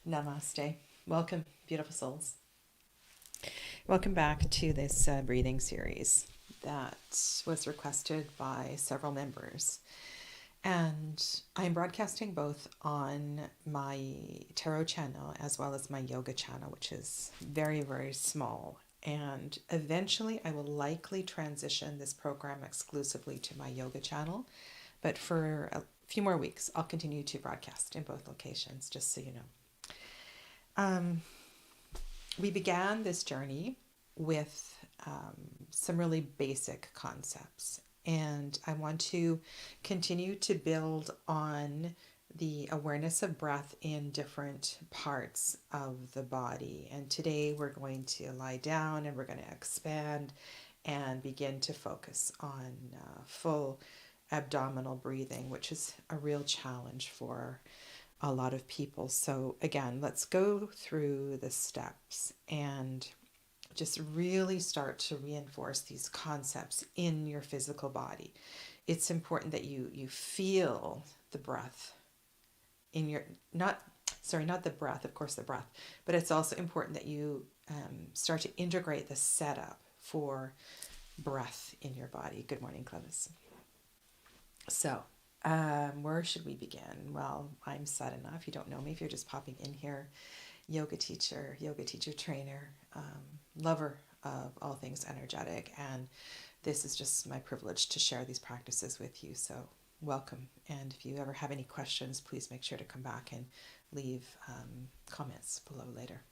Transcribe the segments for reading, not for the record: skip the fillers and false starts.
Namaste. Welcome, beautiful souls. Welcome back to this breathing series that was requested by several members. And I'm broadcasting both on my tarot channel as well as my yoga channel, which is very, very small. And eventually I will likely transition this program exclusively to my yoga channel. But for a few more weeks, I'll continue to broadcast in both locations, just so you know. We began this journey with some really basic concepts. And I want to continue to build on the awareness of breath in different parts of the body. And today we're going to lie down and we're going to expand and begin to focus on full abdominal breathing, which is a real challenge for a lot of people. So again, let's go through the steps and just really start to reinforce these concepts in your physical body. It's important that you feel the breath in your, not the breath, of course the breath, but it's also important that you start to integrate the setup for breath in your body. Good morning, Clevis. So, where should we begin? Well, I'm Sadhana. If you don't know me, if you're just popping in here, yoga teacher trainer, lover of all things energetic. And this is just my privilege to share these practices with you. So welcome. And if you ever have any questions, please make sure to come back and leave comments below later.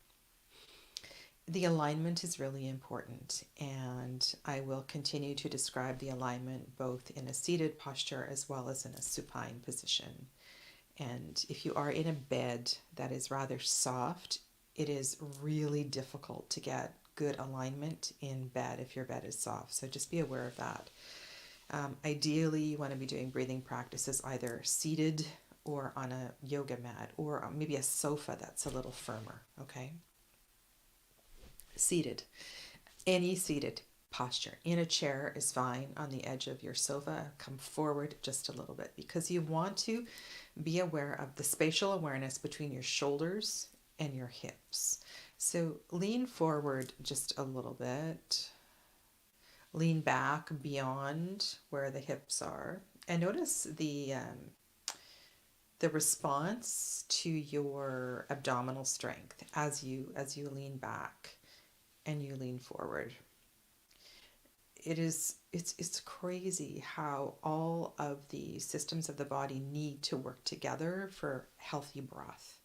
The alignment is really important, and I will continue to describe the alignment both in a seated posture as well as in a supine position. And if you are in a bed that is rather soft, it is really difficult to get good alignment in bed if your bed is soft. So just be aware of that. Ideally, you want to be doing breathing practices either seated or on a yoga mat or maybe a sofa that's a little firmer, okay? Seated. Any seated posture. In a chair is fine. On the edge of your sofa, come forward just a little bit because you want to be aware of the spatial awareness between your shoulders and your hips. So lean forward just a little bit. Lean back beyond where the hips are. And notice the response to your abdominal strength as you lean back and you lean forward. It's crazy how all of the systems of the body need to work together for healthy breath.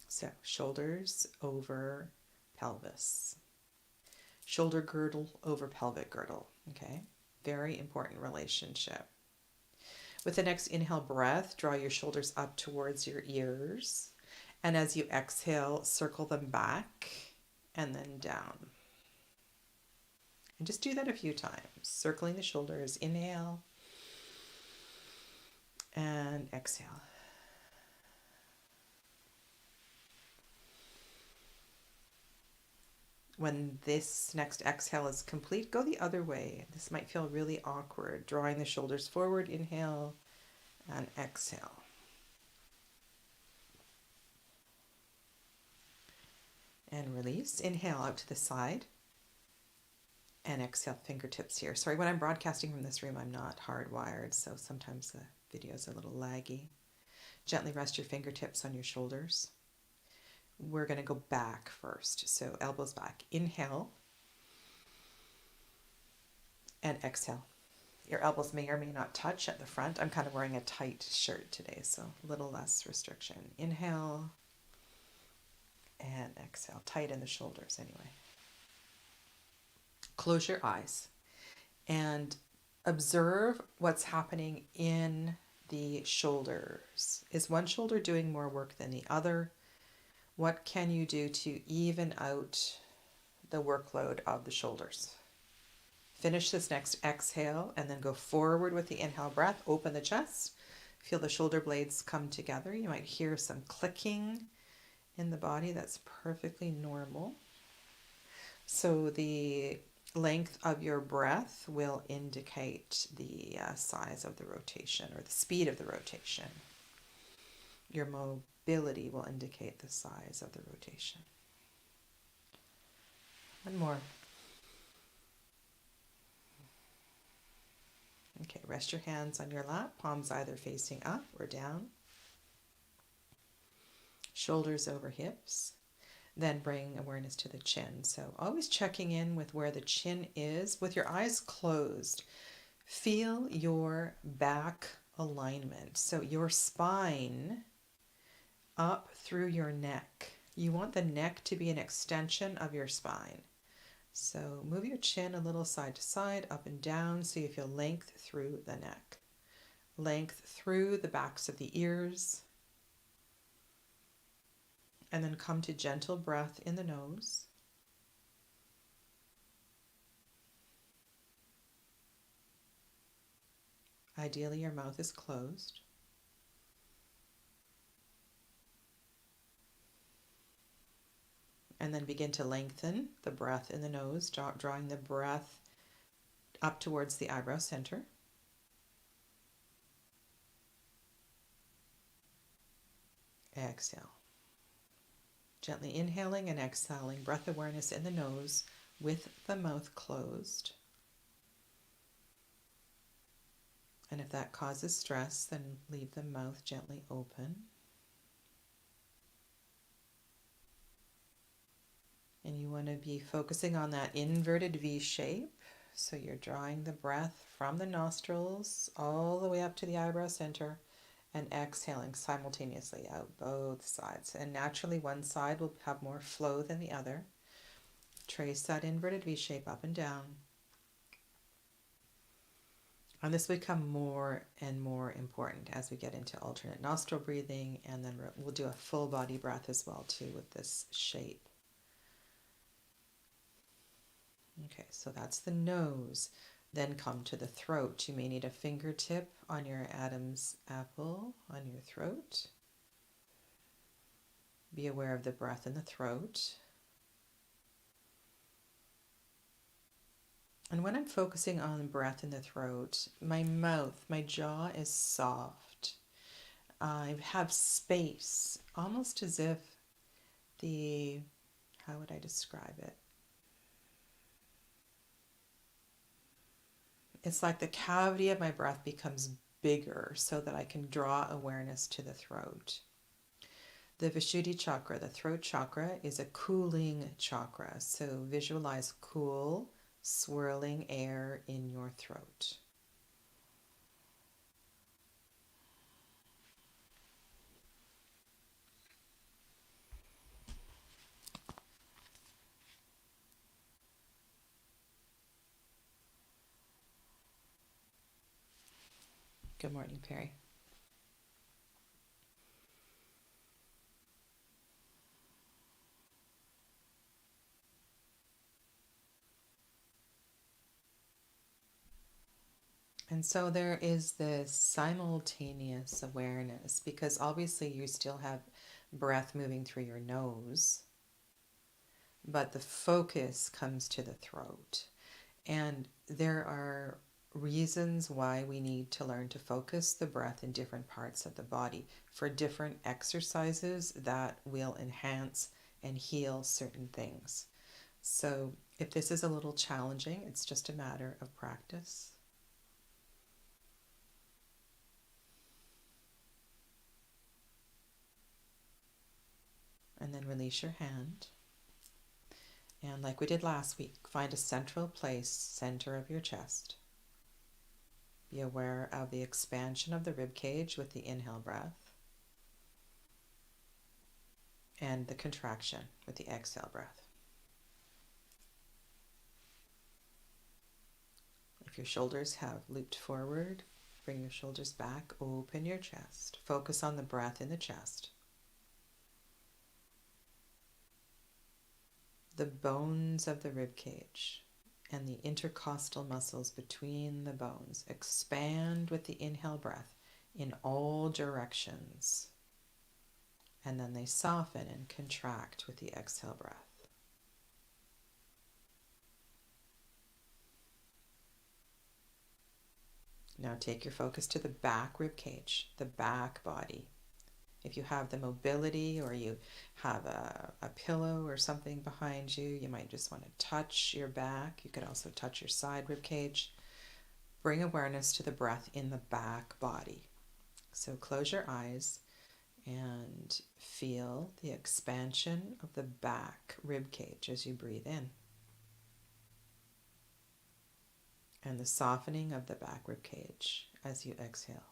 So shoulders over pelvis. Shoulder girdle over pelvic girdle. Okay, very important relationship. With the next inhale breath, draw your shoulders up towards your ears. And as you exhale, circle them back and then down. And just do that a few times. Circling the shoulders, inhale and exhale. When this next exhale is complete, go the other way. This might feel really awkward. Drawing the shoulders forward, inhale and exhale. And release. Inhale out to the side. And exhale, fingertips here. Sorry, when I'm broadcasting from this room, I'm not hardwired, so sometimes the video is a little laggy. Gently rest your fingertips on your shoulders. We're going to go back first. So elbows back. Inhale. And exhale. Your elbows may or may not touch at the front. I'm kind of wearing a tight shirt today, so a little less restriction. Inhale. And exhale. Tight in the shoulders anyway. Close your eyes and observe what's happening in the shoulders. Is one shoulder doing more work than the other? What can you do to even out the workload of the shoulders? Finish this next exhale and then go forward with the inhale breath. Open the chest. Feel the shoulder blades come together. You might hear some clicking in the body. That's perfectly normal. So the length of your breath will indicate the size of the rotation or the speed of the rotation. Your mobility will indicate the size of the rotation. One more. Okay, rest your hands on your lap, palms either facing up or down. Shoulders over hips. Then bring awareness to the chin. So always checking in with where the chin is with your eyes closed. Feel your back alignment. So your spine up through your neck. You want the neck to be an extension of your spine. So move your chin a little side to side, up and down, so you feel length through the neck. Length through the backs of the ears. And then come to gentle breath in the nose. Ideally, your mouth is closed. And then begin to lengthen the breath in the nose, drawing the breath up towards the eyebrow center. Exhale. Gently inhaling and exhaling, breath awareness in the nose with the mouth closed. And if that causes stress, then leave the mouth gently open. And you want to be focusing on that inverted V shape. So you're drawing the breath from the nostrils all the way up to the eyebrow center and exhaling simultaneously out both sides. And naturally one side will have more flow than the other. Trace that inverted V shape up and down. And this will become more and more important as we get into alternate nostril breathing, and then we'll do a full body breath as well too with this shape. Okay, so that's the nose. Then come to the throat. You may need a fingertip on your Adam's apple on your throat. Be aware of the breath in the throat. And when I'm focusing on the breath in the throat, my mouth, my jaw is soft. I have space, almost as if how would I describe it? It's like the cavity of my breath becomes bigger so that I can draw awareness to the throat. The Vishuddhi chakra, the throat chakra, is a cooling chakra. So visualize cool, swirling air in your throat. Good morning, Perry. And so there is this simultaneous awareness, because obviously you still have breath moving through your nose, but the focus comes to the throat. And there are reasons why we need to learn to focus the breath in different parts of the body for different exercises that will enhance and heal certain things. So if this is a little challenging, it's just a matter of practice. And then release your hand. And like we did last week, find a central place, center of your chest. Be aware of the expansion of the rib cage with the inhale breath and the contraction with the exhale breath. If your shoulders have looped forward, bring your shoulders back, open your chest. Focus on the breath in the chest. The bones of the rib cage and the intercostal muscles between the bones expand with the inhale breath in all directions. And then they soften and contract with the exhale breath. Now take your focus to the back rib cage, the back body. If you have the mobility or you have a pillow or something behind you, you might just want to touch your back. You could also touch your side rib cage. Bring awareness to the breath in the back body. So close your eyes and feel the expansion of the back rib cage as you breathe in, and the softening of the back rib cage as you exhale.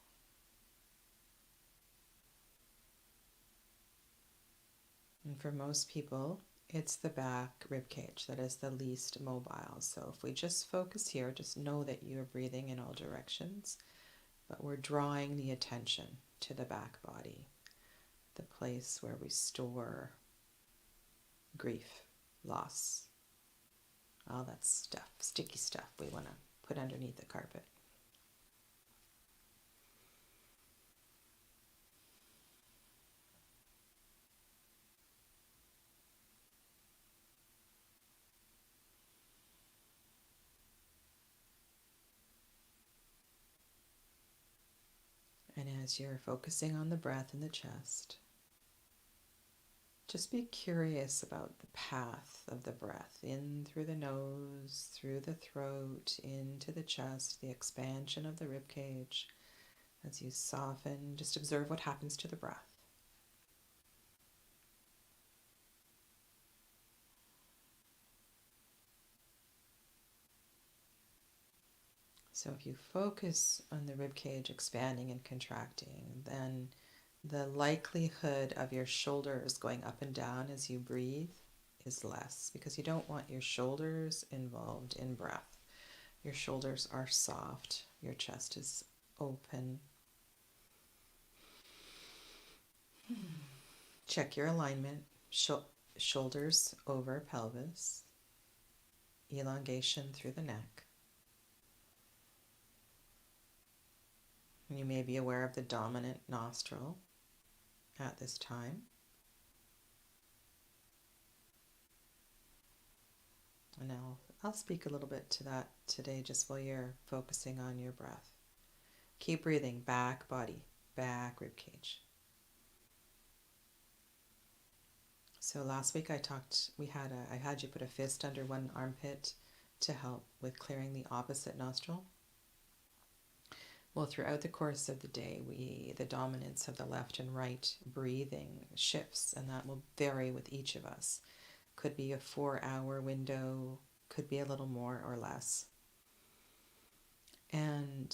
And for most people, it's the back rib cage that is the least mobile. So if we just focus here, just know that you're breathing in all directions, but we're drawing the attention to the back body, the place where we store grief, loss, all that stuff, sticky stuff we want to put underneath the carpet. And as you're focusing on the breath in the chest, just be curious about the path of the breath, in through the nose, through the throat, into the chest, the expansion of the rib cage. As you soften, just observe what happens to the breath. So if you focus on the rib cage expanding and contracting, then the likelihood of your shoulders going up and down as you breathe is less, because you don't want your shoulders involved in breath. Your shoulders are soft, your chest is open. Check your alignment, shoulders over pelvis, elongation through the neck. You may be aware of the dominant nostril at this time. And I'll speak a little bit to that today, just while you're focusing on your breath. Keep breathing, back body, back rib cage. So last week I had you put a fist under one armpit to help with clearing the opposite nostril. Well, throughout the course of the day, the dominance of the left and right breathing shifts, and that will vary with each of us. Could be a 4-hour window, could be a little more or less. And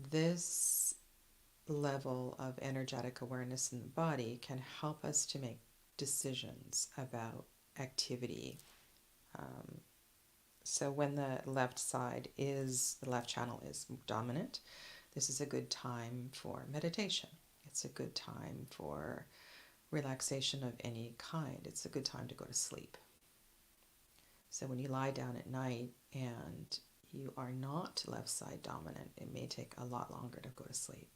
this level of energetic awareness in the body can help us to make decisions about activity. So when the left channel is dominant, this is a good time for meditation. It's a good time for relaxation of any kind. It's a good time to go to sleep. So when you lie down at night and you are not left side dominant, it may take a lot longer to go to sleep.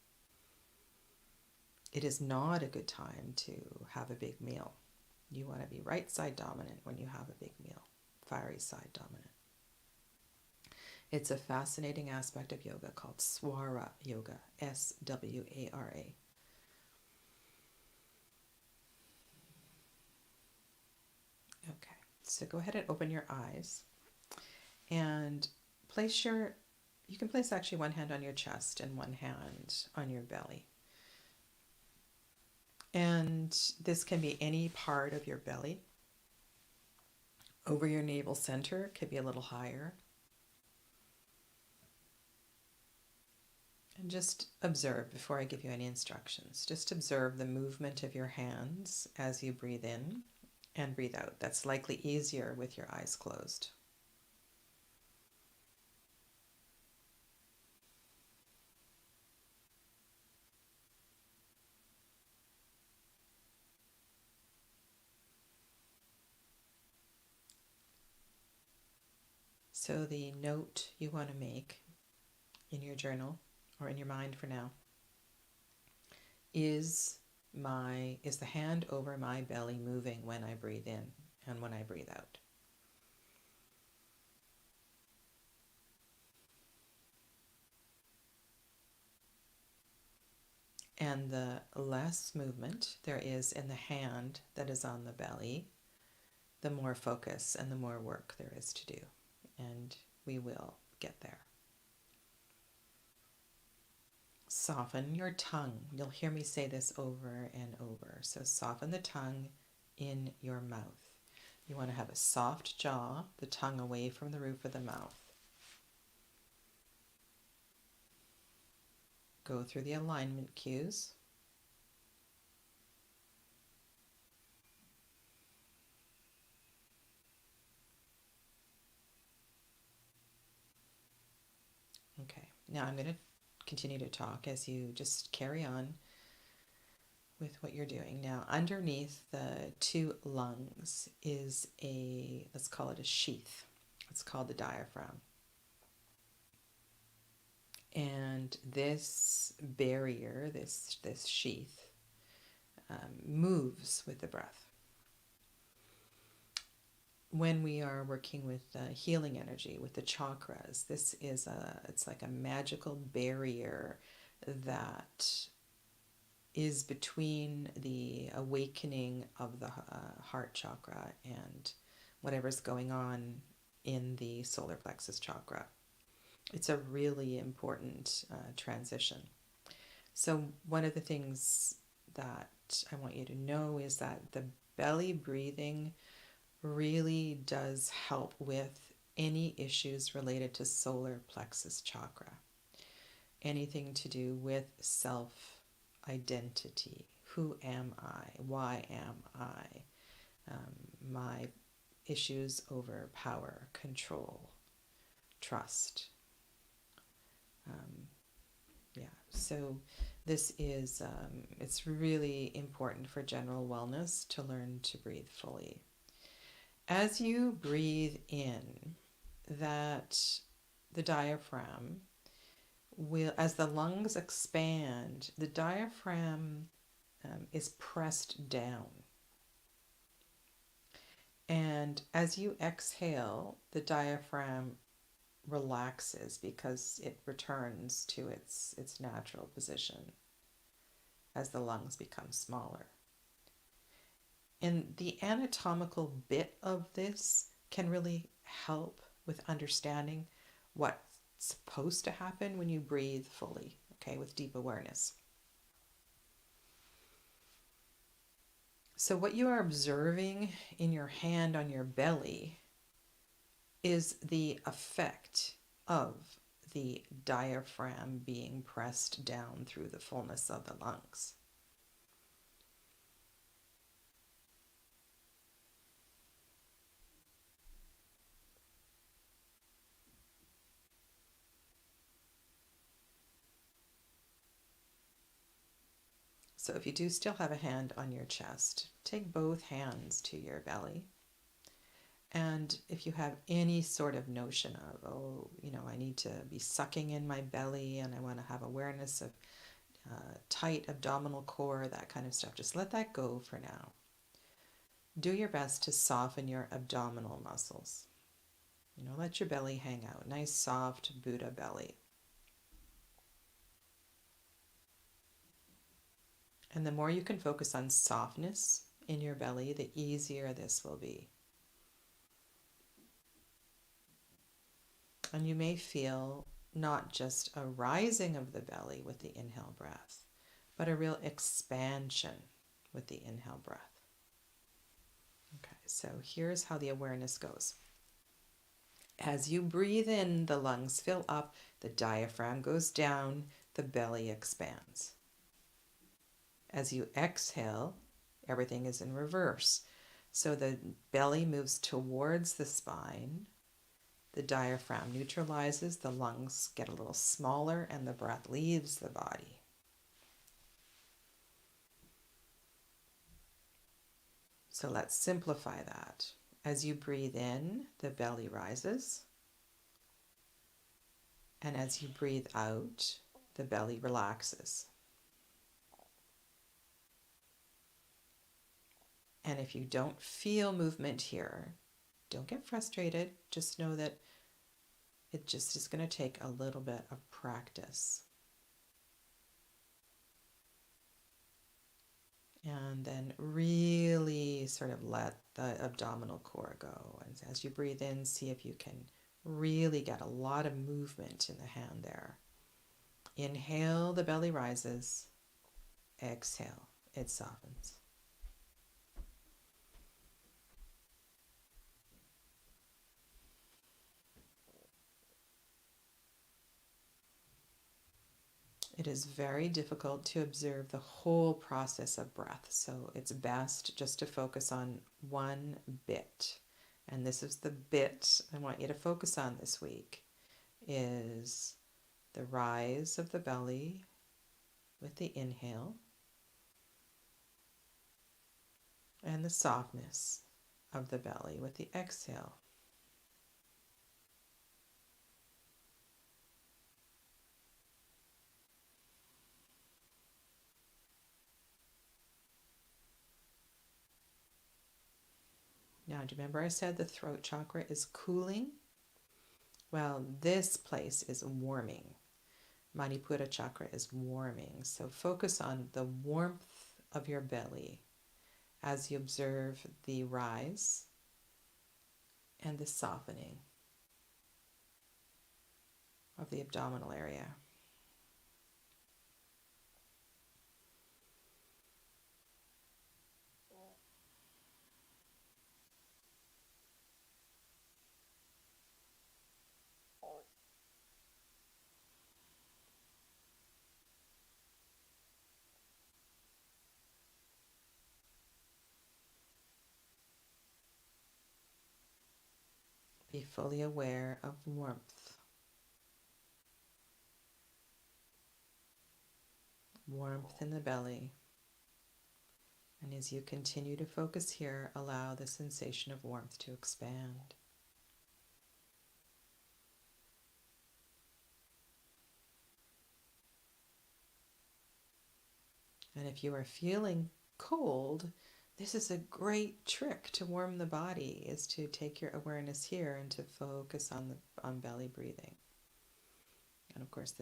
It is not a good time to have a big meal. You want to be right side dominant when you have a big meal, fiery side dominant. It's a fascinating aspect of yoga called Swara Yoga, S-W-A-R-A. Okay, so go ahead and open your eyes and you can place actually one hand on your chest and one hand on your belly. And this can be any part of your belly. Over your navel center, could be a little higher. And just observe before I give you any instructions. Just observe the movement of your hands as you breathe in and breathe out. That's likely easier with your eyes closed. So the note you want to make in your journal or in your mind for now is the hand over my belly moving when I breathe in and when I breathe out. And the less movement there is in the hand that is on the belly, the more focus and the more work there is to do. And we will get there. Soften your tongue. You'll hear me say this over and over. So soften the tongue in your mouth. You want to have a soft jaw, the tongue away from the roof of the mouth. Go through the alignment cues. Okay, now I'm going to continue to talk as you just carry on with what you're doing. Now, underneath the two lungs is let's call it a sheath. It's called the diaphragm. And this barrier, this sheath, moves with the breath. When we are working with healing energy, with the chakras, it's like a magical barrier that is between the awakening of the heart chakra and whatever's going on in the solar plexus chakra. It's a really important transition. So one of the things that I want you to know is that the belly breathing really does help with any issues related to solar plexus chakra. Anything to do with self-identity. Who am I? Why am I? My issues over power, control, trust. So this is, it's really important for general wellness to learn to breathe fully. As you breathe in, that the diaphragm will, as the lungs expand, the diaphragm is pressed down. And as you exhale, the diaphragm relaxes because it returns to its natural position as the lungs become smaller. And the anatomical bit of this can really help with understanding what's supposed to happen when you breathe fully, okay, with deep awareness. So what you are observing in your hand on your belly is the effect of the diaphragm being pressed down through the fullness of the lungs. So if you do still have a hand on your chest, take both hands to your belly. And if you have any sort of notion of, I need to be sucking in my belly and I want to have awareness of tight abdominal core, that kind of stuff, just let that go for now. Do your best to soften your abdominal muscles. Let your belly hang out. Nice, soft Buddha belly. And the more you can focus on softness in your belly, the easier this will be. And you may feel not just a rising of the belly with the inhale breath, but a real expansion with the inhale breath. Okay, so here's how the awareness goes. As you breathe in, the lungs fill up, the diaphragm goes down, the belly expands. As you exhale, everything is in reverse. So the belly moves towards the spine, the diaphragm neutralizes, the lungs get a little smaller, and the breath leaves the body. So let's simplify that. As you breathe in, the belly rises. And as you breathe out, the belly relaxes. And if you don't feel movement here, don't get frustrated. Just know that it just is going to take a little bit of practice. And then really sort of let the abdominal core go. And as you breathe in, see if you can really get a lot of movement in the hand there. Inhale, the belly rises. Exhale, it softens. It is very difficult to observe the whole process of breath, so it's best just to focus on one bit. And this is the bit I want you to focus on this week, is the rise of the belly with the inhale and the softness of the belly with the exhale. Now, do you remember I said the throat chakra is cooling? Well, this place is warming. Manipura chakra is warming. So focus on the warmth of your belly as you observe the rise and the softening of the abdominal area. Be fully aware of warmth. Warmth in the belly. And as you continue to focus here, allow the sensation of warmth to expand. And if you are feeling cold, this is a great trick to warm the body, is to take your awareness here and to focus on belly breathing. And of course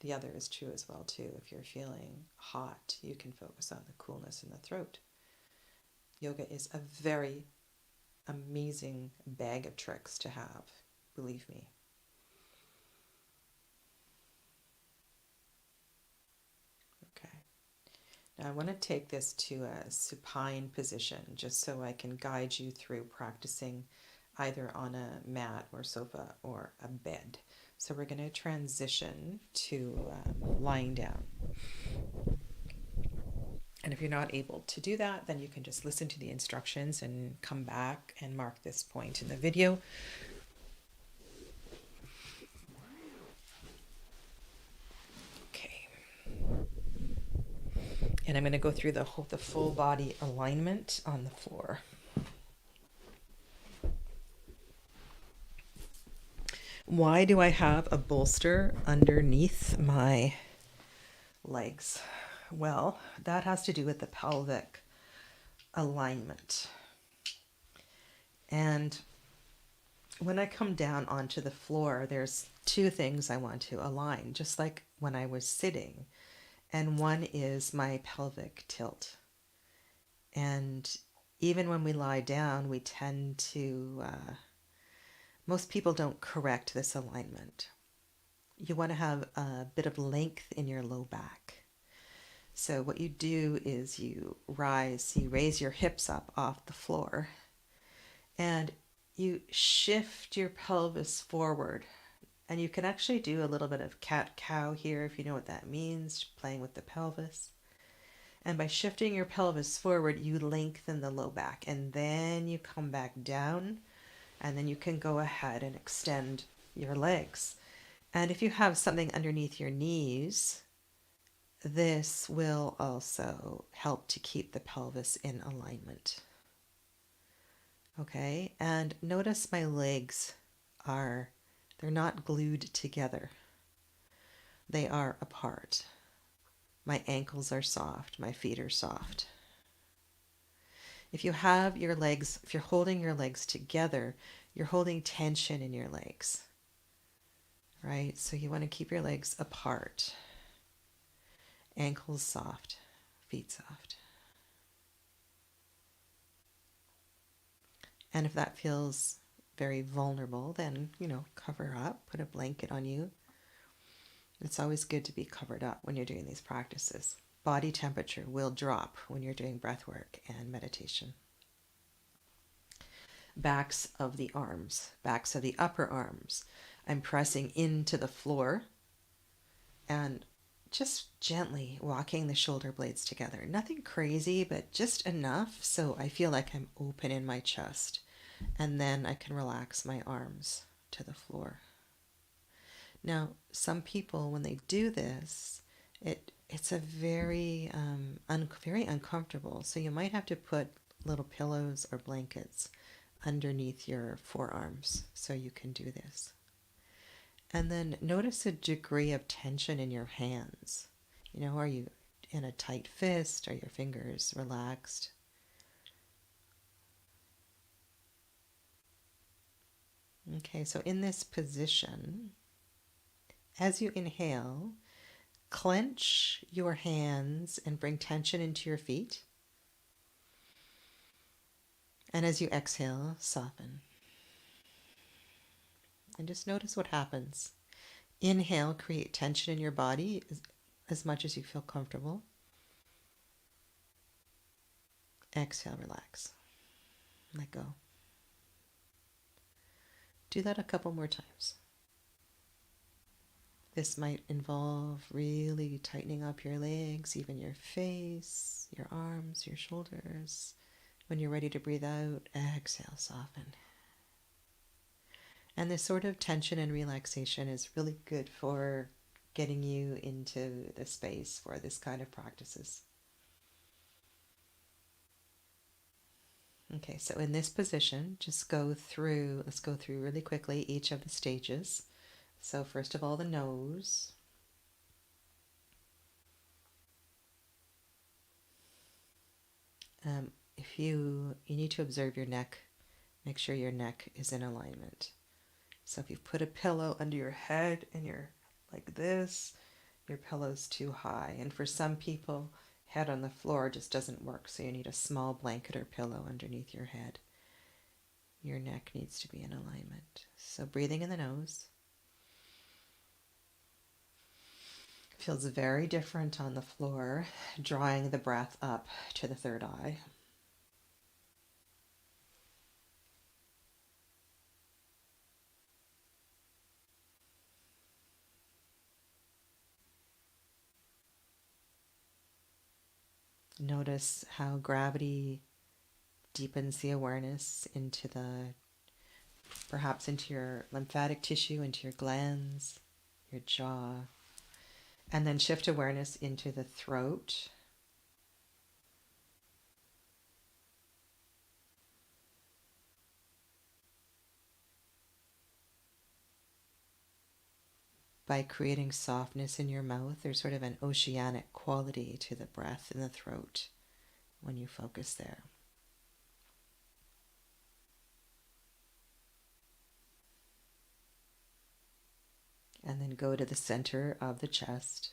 the other is true as well too. If you're feeling hot, you can focus on the coolness in the throat. Yoga is a very amazing bag of tricks to have, believe me. Okay. Now I want to take this to a supine position just so I can guide you through practicing either on a mat or sofa or a bed. So we're going to transition to lying down. And if you're not able to do that, then you can just listen to the instructions and come back and mark this point in the video. Okay. And I'm going to go through the full body alignment on the floor. Why do I have a bolster underneath my legs? Well, that has to do with the pelvic alignment. And when I come down onto the floor, there's two things I want to align, just like when I was sitting. And one is my pelvic tilt. And even when we lie down, we tend to, most people don't correct this alignment. You want to have a bit of length in your low back. So what you do is you raise your hips up off the floor, and you shift your pelvis forward. And you can actually do a little bit of cat-cow here if you know what that means, playing with the pelvis. And by shifting your pelvis forward, you lengthen the low back, and then you come back down, and then you can go ahead and extend your legs. And if you have something underneath your knees, this will also help to keep the pelvis in alignment. Okay, and notice my legs they're not glued together. They are apart. My ankles are soft, my feet are soft. If you're holding your legs together, you're holding tension in your legs, right? So you want to keep your legs apart. Ankles soft, feet soft. And if that feels very vulnerable, then, cover up, put a blanket on you. It's always good to be covered up when you're doing these practices. Body temperature will drop when you're doing breath work and meditation. Backs of the arms, backs of the upper arms. I'm pressing into the floor and just gently walking the shoulder blades together. Nothing crazy, but just enough so I feel like I'm open in my chest. And then I can relax my arms to the floor. Now, some people, when they do this, it's a very very uncomfortable. So you might have to put little pillows or blankets underneath your forearms so you can do this. And then notice a degree of tension in your hands. Are you in a tight fist? Are your fingers relaxed? Okay, so in this position, as you inhale, clench your hands and bring tension into your feet. And as you exhale, soften. And just notice what happens. Inhale, create tension in your body as much as you feel comfortable. Exhale, relax. Let go. Do that a couple more times. This might involve really tightening up your legs, even your face, your arms, your shoulders. When you're ready to breathe out, exhale, soften. And this sort of tension and relaxation is really good for getting you into the space for this kind of practices. Okay, so in this position, let's go through really quickly each of the stages. So first of all, the nose. If you need to observe your neck, make sure your neck is in alignment. So if you put a pillow under your head and you're like this, your pillow's too high. And for some people, head on the floor just doesn't work, so you need a small blanket or pillow underneath your head. Your neck needs to be in alignment. So breathing in the nose. Feels very different on the floor, drawing the breath up to the third eye. Notice how gravity deepens the awareness perhaps into your lymphatic tissue, into your glands, your jaw, and then shift awareness into the throat. By creating softness in your mouth, there's sort of an oceanic quality to the breath in the throat when you focus there. And then go to the center of the chest.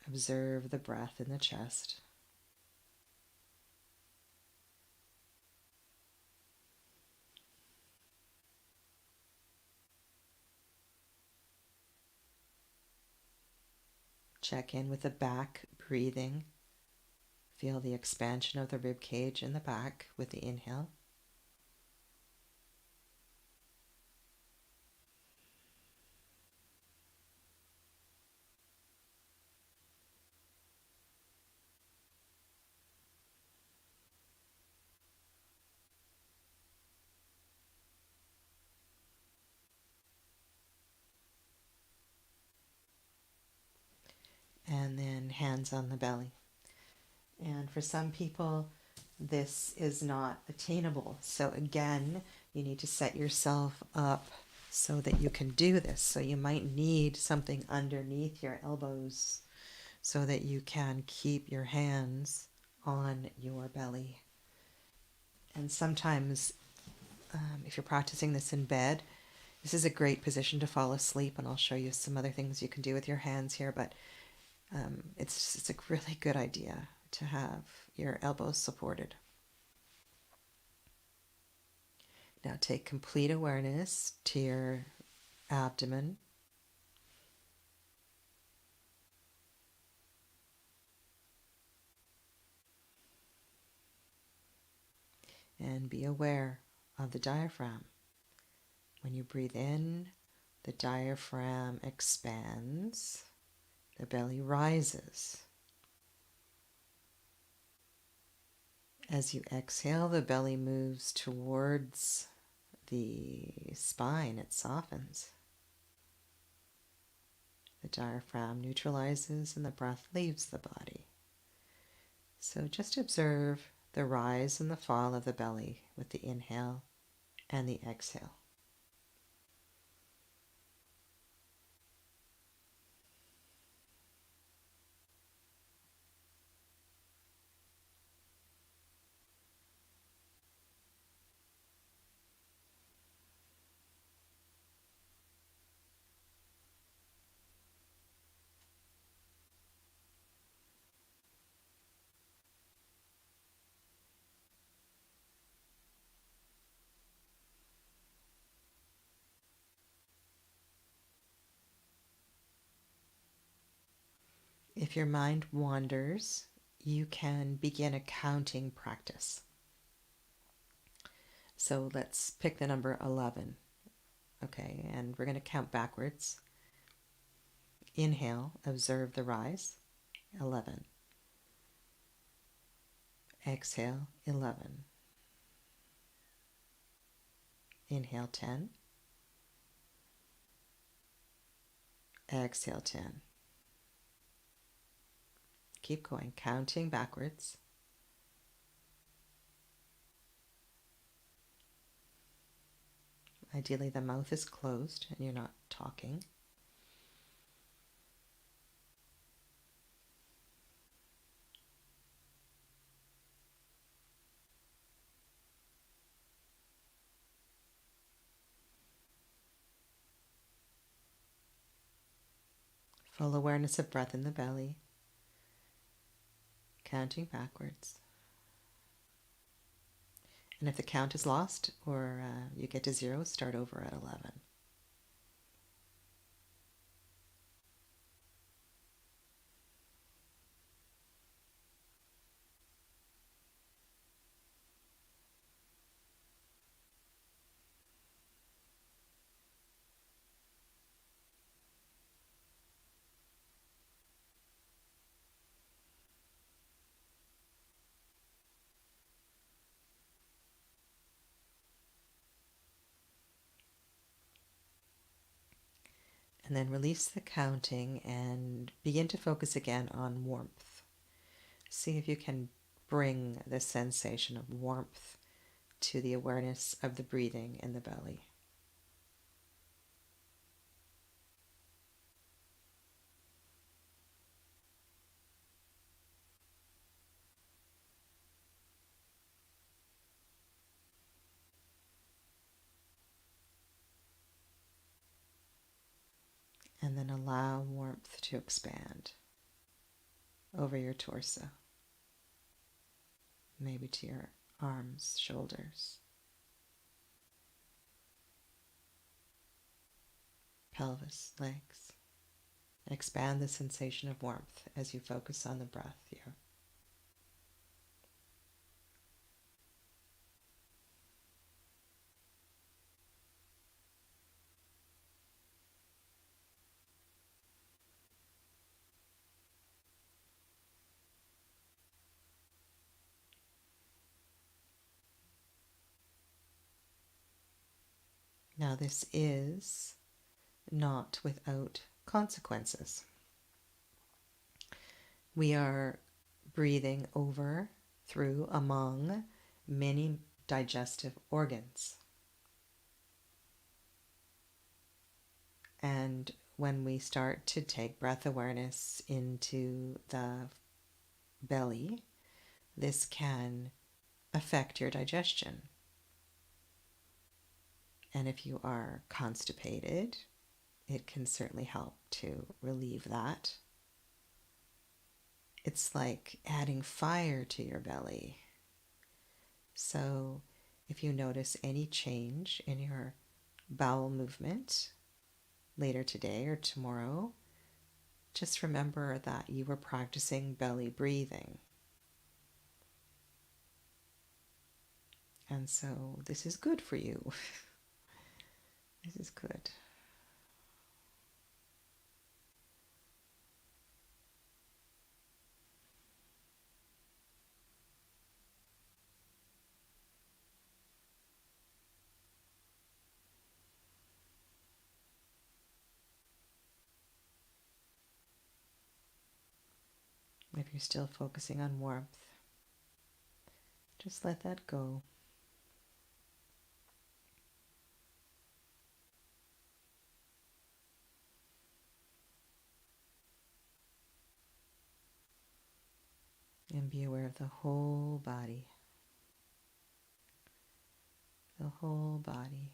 Observe the breath in the chest. Check in with the back breathing. Feel the expansion of the rib cage in the back with the inhale. And then hands on the belly. And for some people, this is not attainable. So again, you need to set yourself up so that you can do this. So you might need something underneath your elbows so that you can keep your hands on your belly. And sometimes, if you're practicing this in bed, this is a great position to fall asleep, and I'll show you some other things you can do with your hands here, but it's a really good idea to have your elbows supported. Now take complete awareness to your abdomen. And be aware of the diaphragm. When you breathe in, the diaphragm expands, the belly rises. As you exhale, the belly moves towards the spine, it softens. The diaphragm neutralizes and the breath leaves the body. So just observe the rise and the fall of the belly with the inhale and the exhale. If your mind wanders, you can begin a counting practice. So let's pick the number 11. Okay, and we're going to count backwards. Inhale, observe the rise, 11. Exhale, 11. Inhale, 10. Exhale, 10. Keep going, counting backwards. Ideally, the mouth is closed and you're not talking. Full awareness of breath in the belly. Counting backwards. And if the count is lost or you get to 0, start over at 11. And then release the counting and begin to focus again on warmth. See if you can bring the sensation of warmth to the awareness of the breathing in the belly. And then allow warmth to expand over your torso, maybe to your arms, shoulders, pelvis, legs. Expand the sensation of warmth as you focus on the breath here. Now this is not without consequences. We are breathing over, through, among many digestive organs. And when we start to take breath awareness into the belly, this can affect your digestion. And if you are constipated, it can certainly help to relieve that. It's like adding fire to your belly. So If you notice any change in your bowel movement later today or tomorrow, just remember that you were practicing belly breathing. And so this is good for you. This is good. If you're still focusing on warmth, just let that go. And be aware of the whole body. The whole body.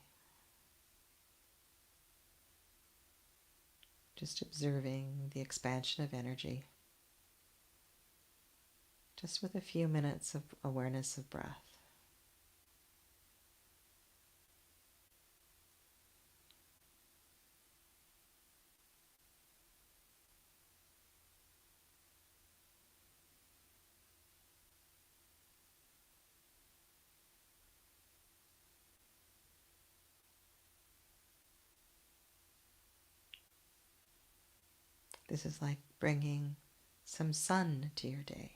Just observing the expansion of energy. Just with a few minutes of awareness of breath. This is like bringing some sun to your day.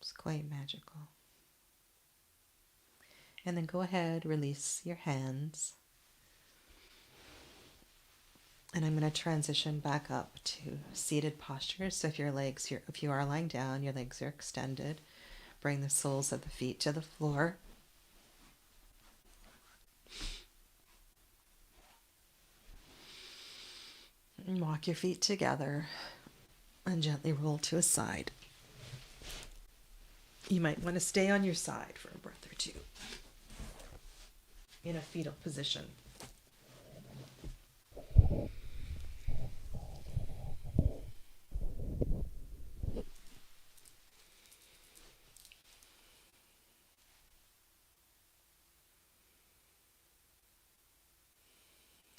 It's quite magical. And then go ahead, release your hands. And I'm going to transition back up to seated posture. So if you are lying down, your legs are extended. Bring the soles of the feet to the floor. And walk your feet together and gently roll to a side. You might want to stay on your side for a breath or two in a fetal position.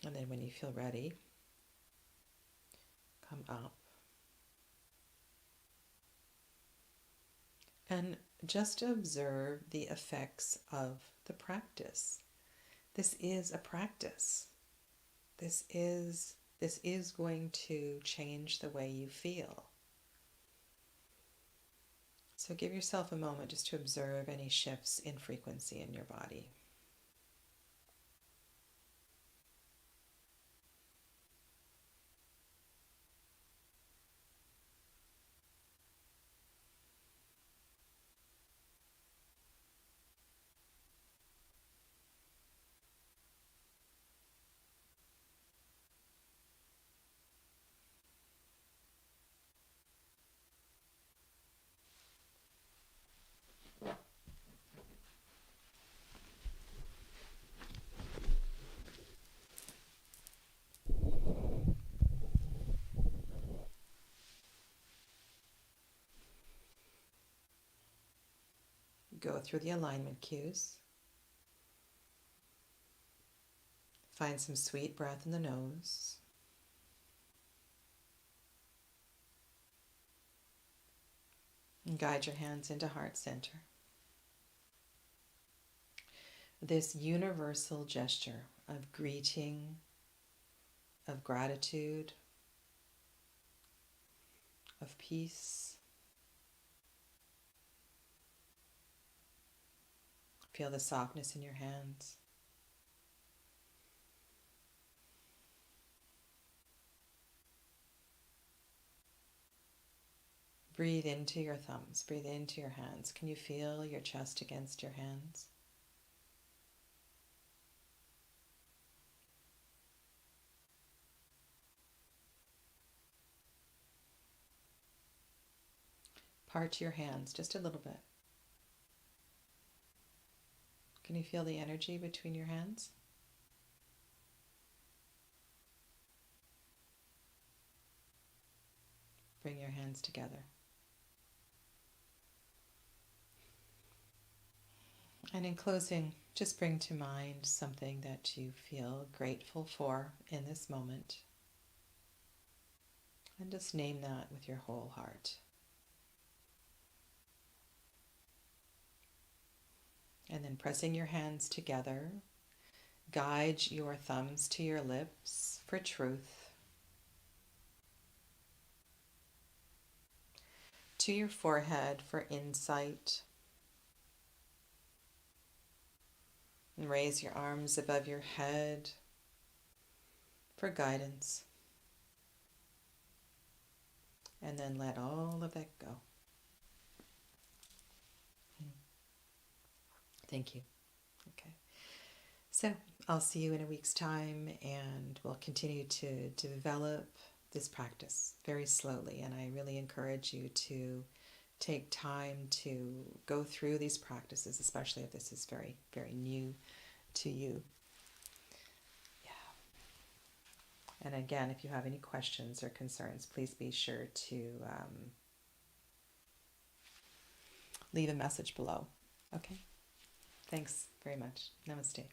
And then when you feel ready, come up. And just observe the effects of the practice. This is a practice. This is going to change the way you feel. So give yourself a moment just to observe any shifts in frequency in your body. Go through the alignment cues. Find some sweet breath in the nose. And guide your hands into heart center. This universal gesture of greeting, of gratitude, of peace. Feel the softness in your hands. Breathe into your thumbs, breathe into your hands. Can you feel your chest against your hands? Part your hands just a little bit. Can you feel the energy between your hands? Bring your hands together. And in closing, just bring to mind something that you feel grateful for in this moment. And just name that with your whole heart. And then pressing your hands together, guide your thumbs to your lips for truth, to your forehead for insight, and raise your arms above your head for guidance. And then let all of that go. Thank you. Okay. So I'll see you in a week's time, and we'll continue to develop this practice very slowly. And I really encourage you to take time to go through these practices, especially if this is very, very new to you. Yeah. And again, if you have any questions or concerns, please be sure to leave a message below. Okay? Thanks very much. Namaste.